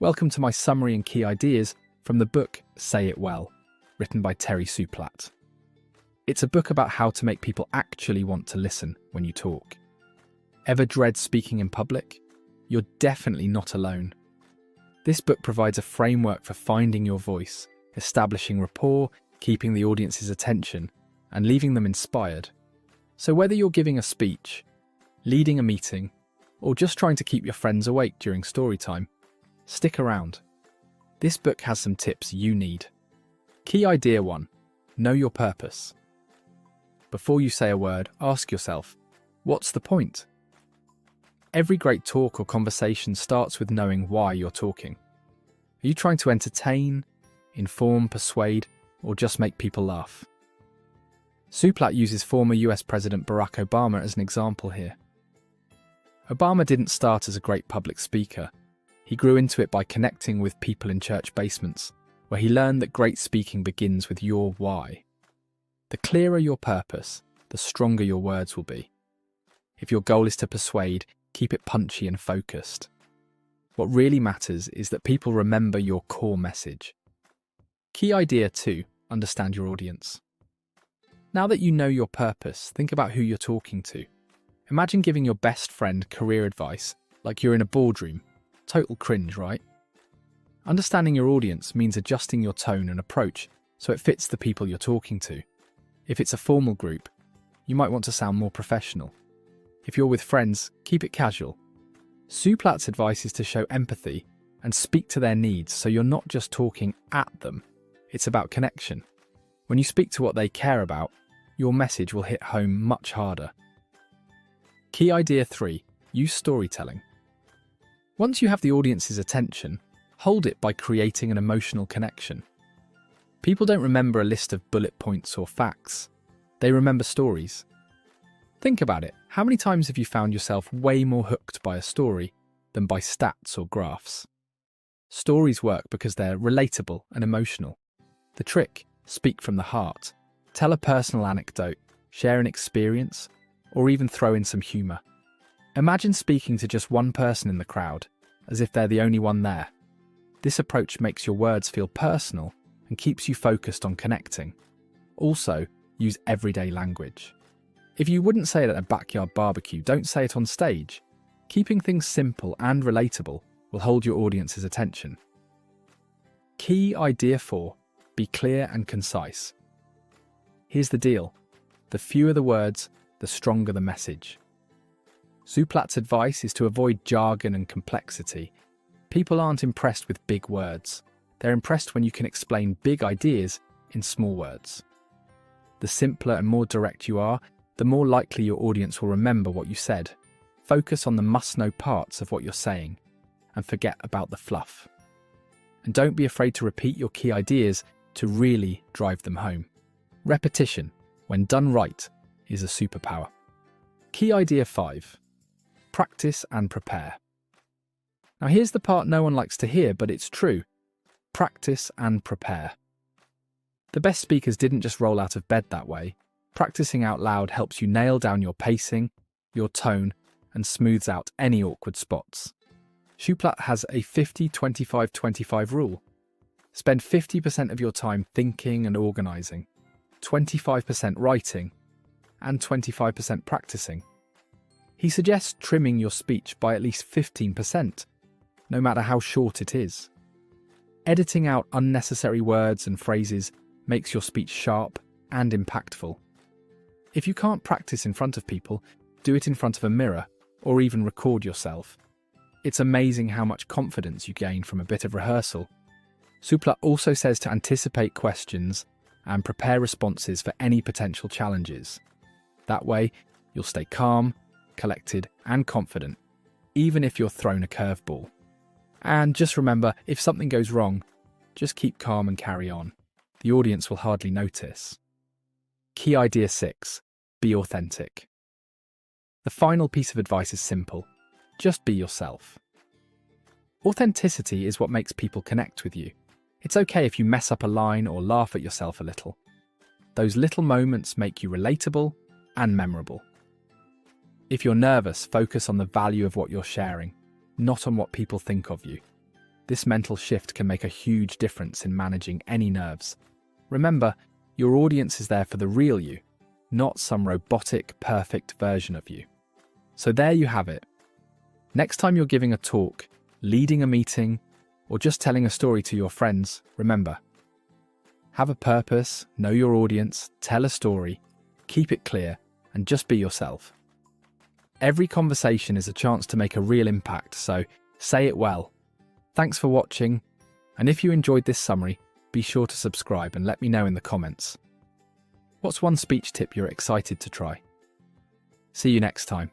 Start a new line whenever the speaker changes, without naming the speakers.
Welcome to my summary and key ideas from the book Say It Well, written by Terry Szuplat. It's a book about how to make people actually want to listen when you talk. Ever dread speaking in public? You're definitely not alone. This book provides a framework for finding your voice, establishing rapport, keeping the audience's attention, and leaving them inspired. So whether you're giving a speech, leading a meeting, or just trying to keep your friends awake during story time, stick around. This book has some tips you need. Key idea 1. Know your purpose. Before you say a word, ask yourself, what's the point? Every great talk or conversation starts with knowing why you're talking. Are you trying to entertain, inform, persuade, or just make people laugh? Szuplat uses former US President Barack Obama as an example here. Obama didn't start as a great public speaker. He grew into it by connecting with people in church basements, where he learned that great speaking begins with your why. The clearer your purpose, the stronger your words will be. If your goal is to persuade, keep it punchy and focused. What really matters is that people remember your core message. Key idea 2. Understand your audience. Now that you know your purpose, think about who you're talking to. Imagine giving your best friend career advice like you're in a boardroom. Total cringe, right? Understanding your audience means adjusting your tone and approach so it fits the people you're talking to. If it's a formal group, you might want to sound more professional. If you're with friends, keep it casual. Szuplat's advice is to show empathy and speak to their needs so you're not just talking at them. It's about connection. When you speak to what they care about, your message will hit home much harder. Key idea 3. Use storytelling. Once you have the audience's attention, hold it by creating an emotional connection. People don't remember a list of bullet points or facts. They remember stories. Think about it. How many times have you found yourself way more hooked by a story than by stats or graphs? Stories work because they're relatable and emotional. The trick: speak from the heart. Tell a personal anecdote, share an experience, or even throw in some humour. Imagine speaking to just one person in the crowd, as if they're the only one there. This approach makes your words feel personal and keeps you focused on connecting. Also, use everyday language. If you wouldn't say it at a backyard barbecue, don't say it on stage. Keeping things simple and relatable will hold your audience's attention. Key idea 4. Be clear and concise. Here's the deal. The fewer the words, the stronger the message. Szuplat's advice is to avoid jargon and complexity. People aren't impressed with big words. They're impressed when you can explain big ideas in small words. The simpler and more direct you are, the more likely your audience will remember what you said. Focus on the must-know parts of what you're saying and forget about the fluff. And don't be afraid to repeat your key ideas to really drive them home. Repetition, when done right, is a superpower. Key idea 5. Practice and prepare. Now here's the part no one likes to hear, but it's true. Practice and prepare. The best speakers didn't just roll out of bed that way. Practicing out loud helps you nail down your pacing, your tone, and smooths out any awkward spots. Szuplat has a 50-25-25 rule. Spend 50% of your time thinking and organising, 25% writing, and 25% practicing. He suggests trimming your speech by at least 15%, no matter how short it is. Editing out unnecessary words and phrases makes your speech sharp and impactful. If you can't practice in front of people, do it in front of a mirror or even record yourself. It's amazing how much confidence you gain from a bit of rehearsal. Szuplat also says to anticipate questions and prepare responses for any potential challenges. That way, you'll stay calm, collected, and confident, even if you're thrown a curveball. And just remember, if something goes wrong, just keep calm and carry on. The audience will hardly notice. Key idea 6. Be authentic. The final piece of advice is simple. Just be yourself. Authenticity is what makes people connect with you. It's okay if you mess up a line or laugh at yourself a little. Those little moments make you relatable and memorable. If you're nervous, focus on the value of what you're sharing, not on what people think of you. This mental shift can make a huge difference in managing any nerves. Remember, your audience is there for the real you, not some robotic, perfect version of you. So there you have it. Next time you're giving a talk, leading a meeting, or just telling a story to your friends, remember, have a purpose, know your audience, tell a story, keep it clear, and just be yourself. Every conversation is a chance to make a real impact, so say it well. Thanks for watching, and if you enjoyed this summary, be sure to subscribe and let me know in the comments. What's one speech tip you're excited to try? See you next time.